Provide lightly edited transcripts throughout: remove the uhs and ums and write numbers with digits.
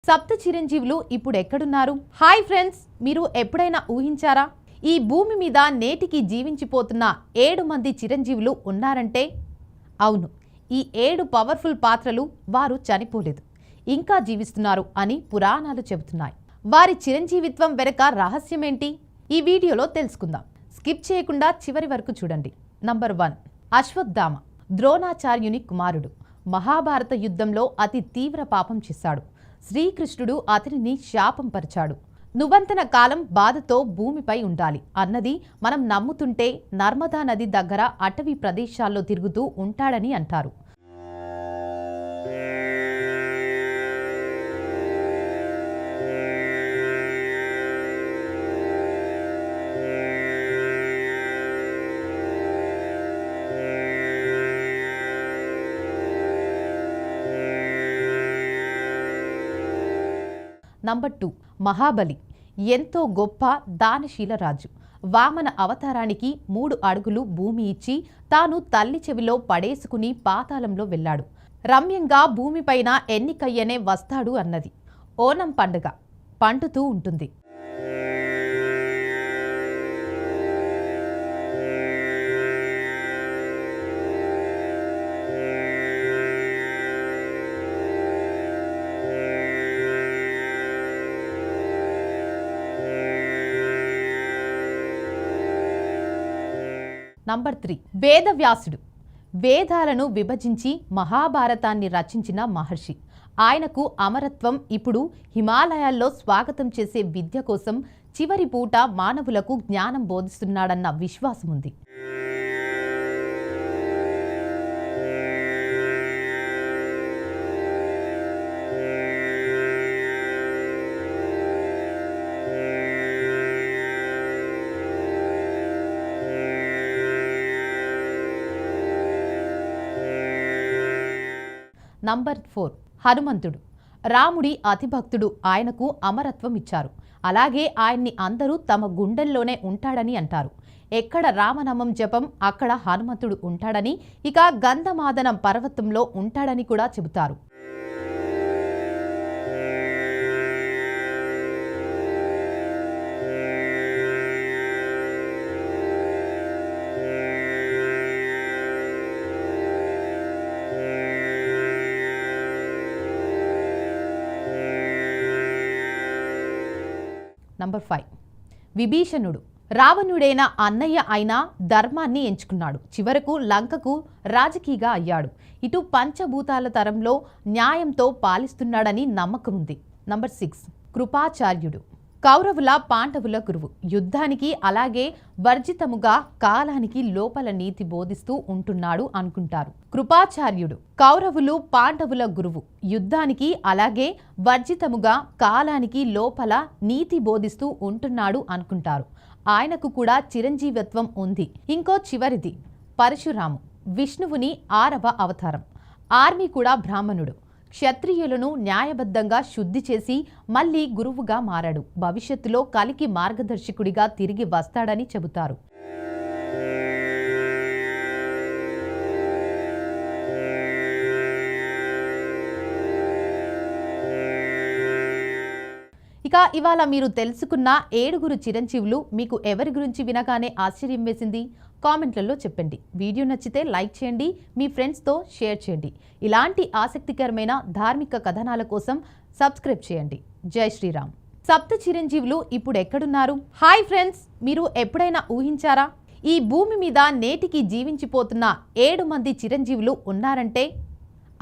సప్త చిరంజీవులు ఇప్పుడు ఎక్కడున్నారు? హాయ్ ఫ్రెండ్స్, మీరు ఎప్పుడైనా ఊహించారా ఈ భూమి మీద నేటికి జీవించిపోతున్న 7 మంది చిరంజీవులు ఉన్నారంటే? అవును, ఈ 7 పవర్ఫుల్ పాత్రలు వారు చనిపోలేదు, ఇంకా జీవిస్తున్నారు అని పురాణాలు చెబుతున్నాయి. వారి చిరంజీవిత్వం వెనుక రహస్యమేంటి? ఈ వీడియోలో తెలుసుకుందాం. స్కిప్ చేయకుండా చివరి వరకు చూడండి. నంబర్ 1, అశ్వత్థామ ద్రోణాచార్యుని కుమారుడు. మహాభారత యుద్ధంలో అతి తీవ్ర పాపం చేశాడు. శ్రీకృష్ణుడు అతనిని శాపం పరిచాడు. నువ్వంతన కాలం బాధతో భూమిపై ఉండాలి అన్నది మనం నమ్ముతుంటే నర్మదా నది దగ్గర అటవీ ప్రదేశాల్లో తిరుగుతూ ఉంటాడని అంటారు. నంబర్ 2, మహాబలి ఎంతో గొప్ప దానశీల రాజు. వామన అవతారానికి 3 అడుగులు భూమి ఇచ్చి తాను తల్లి చెవిలో పడేసుకుని పాతాళంలో వెళ్ళాడు. రమ్యంగా భూమిపైన ఎన్నికయ్యనే వస్తాడు అన్నది. ఓనం పండుగ పండుతూ ఉంటుంది. నంబర్ 3, వేదవ్యాసుడు వేదాలను విభజించి మహాభారతాన్ని రచించిన మహర్షి. ఆయనకు అమరత్వం ఇప్పుడు హిమాలయాల్లో స్వాగతం చేసే విద్య కోసం చివరి పూట మానవులకు జ్ఞానం బోధిస్తున్నాడన్న విశ్వాసం ఉంది. నంబర్ 4, హనుమంతుడు రాముడి అతిభక్తుడు. ఆయనకు అమరత్వం ఇచ్చారు. అలాగే ఆయన్ని అందరూ తమ గుండెల్లోనే ఉంటాడని అంటారు. ఎక్కడ రామనామం జపం అక్కడ హనుమంతుడు ఉంటాడని, ఇక గంధమాదనం పర్వతంలో ఉంటాడని కూడా చెబుతారు. నంబర్ 5, విభీషణుడు రావణుడైన అన్నయ్య అయిన ధర్మాన్ని ఎంచుకున్నాడు. చివరకు లంకకు రాజకీగా అయ్యాడు. ఇటు పంచభూతాల తరంలో న్యాయంతో పాలిస్తున్నాడని నమ్మకం ఉంది. నంబర్ 6, కృపాచార్యుడు కౌరవుల పాండవుల గురువు. యుద్ధానికి అలాగే వర్జితముగా కాలానికి లోపల నీతి బోధిస్తూ ఉంటున్నాడు అనుకుంటారు. కృపాచార్యుడు కౌరవులు పాండవుల గురువు. యుద్ధానికి అలాగే వర్జితముగా కాలానికి లోపల నీతి బోధిస్తూ ఉంటున్నాడు అనుకుంటారు. ఆయనకు కూడా చిరంజీవత్వం ఉంది. ఇంకో చివరిది పరశురాము విష్ణువుని 6వ అవతారం. ఆర్మీ కూడా బ్రాహ్మణుడు. క్షత్రియులను న్యాయబద్ధంగా శుద్ధి చేసి మళ్ళీ గురువుగా మారాడు. భవిష్యత్తులో కలికి మార్గదర్శకుడిగా తిరిగి వస్తాడని చెబుతారు. ఇక ఇవాళ మీరు తెలుసుకున్న 7 చిరంజీవులు మీకు ఎవరి గురించి వినగానే ఆశ్చర్యం వేసింది? కామెంట్లలో చెప్పండి. వీడియో నచ్చితే లైక్ చేయండి, మీ ఫ్రెండ్స్తో షేర్ చేయండి. ఇలాంటి ఆసక్తికరమైన ధార్మిక కథనాల కోసం సబ్స్క్రైబ్ చేయండి. జై శ్రీరామ్. సప్త చిరంజీవులు ఇప్పుడు ఎక్కడున్నారు? హాయ్ ఫ్రెండ్స్, మీరు ఎప్పుడైనా ఊహించారా ఈ భూమి మీద నేటికి జీవించిపోతున్న 7 మంది చిరంజీవులు ఉన్నారంటే?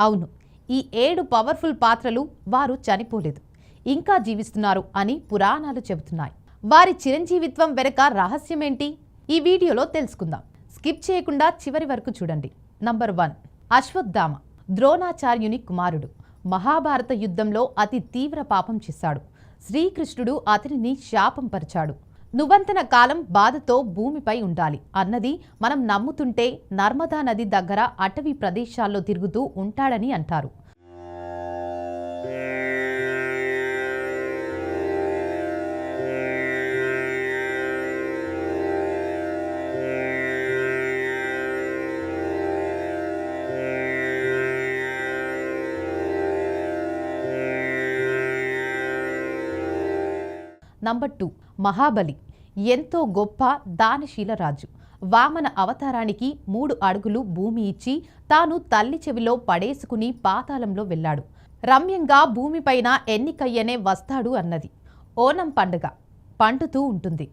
అవును, ఈ 7 పవర్ఫుల్ పాత్రలు వారు చనిపోలేదు, ఇంకా జీవిస్తున్నారు అని పురాణాలు చెబుతున్నాయి. వారి చిరంజీవిత్వం వెనుక రహస్యమేంటి? ఈ వీడియోలో తెలుసుకుందాం. స్కిప్ చేయకుండా చివరి వరకు చూడండి. నంబర్ 1, అశ్వత్థామ ద్రోణాచార్యుని కుమారుడు. మహాభారత యుద్ధంలో అతి తీవ్ర పాపం చేశాడు. శ్రీకృష్ణుడు అతనిని శాపం పరిచాడు. నువ్వంతన కాలం బాధతో భూమిపై ఉండాలి అన్నది మనం నమ్ముతుంటే నర్మదా నది దగ్గర అటవీ ప్రదేశాల్లో తిరుగుతూ ఉంటాడని అంటారు. నంబర్ 2 మహాబలి, ఎంతో గొప్ప దానశీల రాజు. వామన అవతారానికి 3 అడుగులు భూమి ఇచ్చి తాను తల్లి చెవిలో పడేసుకుని పాతాళంలో వెళ్ళాడు. రమ్యంగా భూమిపైన ఎన్నికయ్యనే వస్తాడు అన్నది. ఓనం పండుగ పండుతూ ఉంటుంది.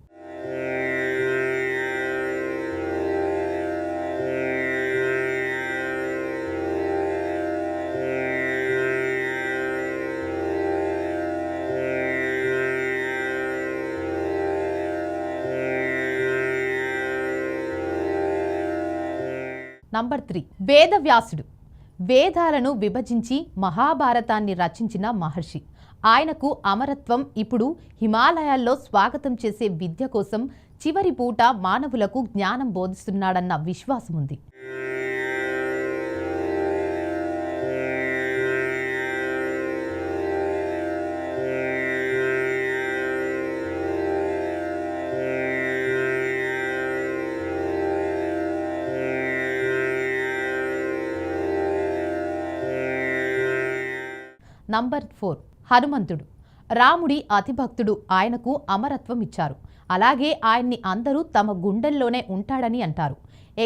నంబర్ 3 వేదవ్యాసుడు, వేదాలను విభజించి మహాభారతాన్ని రచించిన మహర్షి. ఆయనకు అమరత్వం ఇప్పుడు హిమాలయాల్లో స్వాగతం చేసే విద్య కోసం చివరి పూట మానవులకు జ్ఞానం బోధిస్తున్నాడన్న విశ్వాసం ఉంది. నంబర్ 4 హనుమంతుడు, రాముడి అతిభక్తుడు. ఆయనకు అమరత్వం ఇచ్చారు. అలాగే ఆయన్ని అందరూ తమ గుండెల్లోనే ఉంటాడని అంటారు.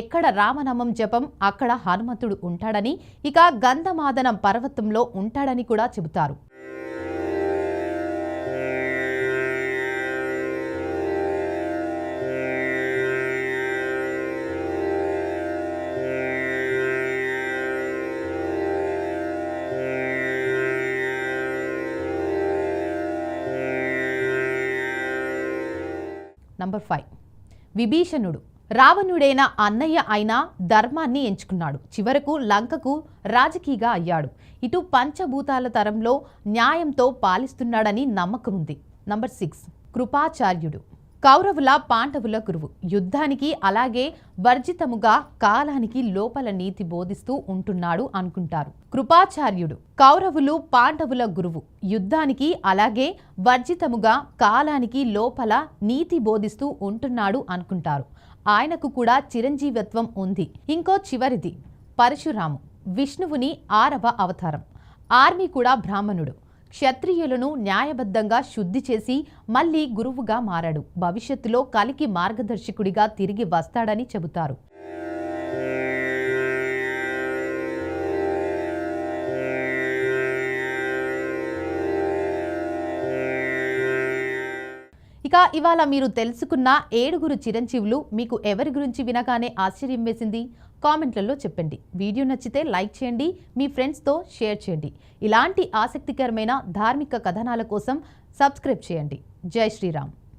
ఎక్కడ రామనామం జపం అక్కడ హనుమంతుడు ఉంటాడని, ఇక గంధమాదనం పర్వతంలో ఉంటాడని కూడా చెబుతారు. నంబర్ 5 విభీషణుడు, రావణుడైన అన్నయ్య అయిన ధర్మాన్ని ఎంచుకున్నాడు. చివరకు లంకకు రాజకీగా అయ్యాడు. ఇటు పంచభూతాల తరంలో న్యాయంతో పాలిస్తున్నాడని నమ్మకం ఉంది. నంబర్ 6 కృపాచార్యుడు, కౌరవుల పాండవుల గురువు. యుద్ధానికి అలాగే వర్జితముగా కాలానికి లోపల నీతి బోధిస్తూ ఉంటున్నాడు అనుకుంటారు. కృపాచార్యుడు కౌరవులు పాండవుల గురువు. యుద్ధానికి అలాగే వర్జితముగా కాలానికి లోపల నీతి బోధిస్తూ ఉంటున్నాడు అనుకుంటారు. ఆయనకు కూడా చిరంజీవత్వం ఉంది. ఇంకో చివరిది పరశురాము, విష్ణువుని 6వ అవతారం. ఆర్మీ కూడా బ్రాహ్మణుడు. క్షత్రియులను న్యాయబద్ధంగా శుద్ధి చేసి మళ్ళీ గురువుగా మారాడు. భవిష్యత్తులో కలికి మార్గదర్శకుడిగా తిరిగి వస్తాడని చెబుతారు. ఇక ఇవాళ మీరు తెలుసుకున్న 7 చిరంజీవులు మీకు ఎవరి గురించి వినగానే ఆశ్చర్యం వేసింది? కామెంట్లలో చెప్పండి. వీడియో నచ్చితే లైక్ చేయండి, మీ ఫ్రెండ్స్తో షేర్ చేయండి. ఇలాంటి ఆసక్తికరమైన ధార్మిక కథనాల కోసం సబ్స్క్రైబ్ చేయండి. జై శ్రీరామ్.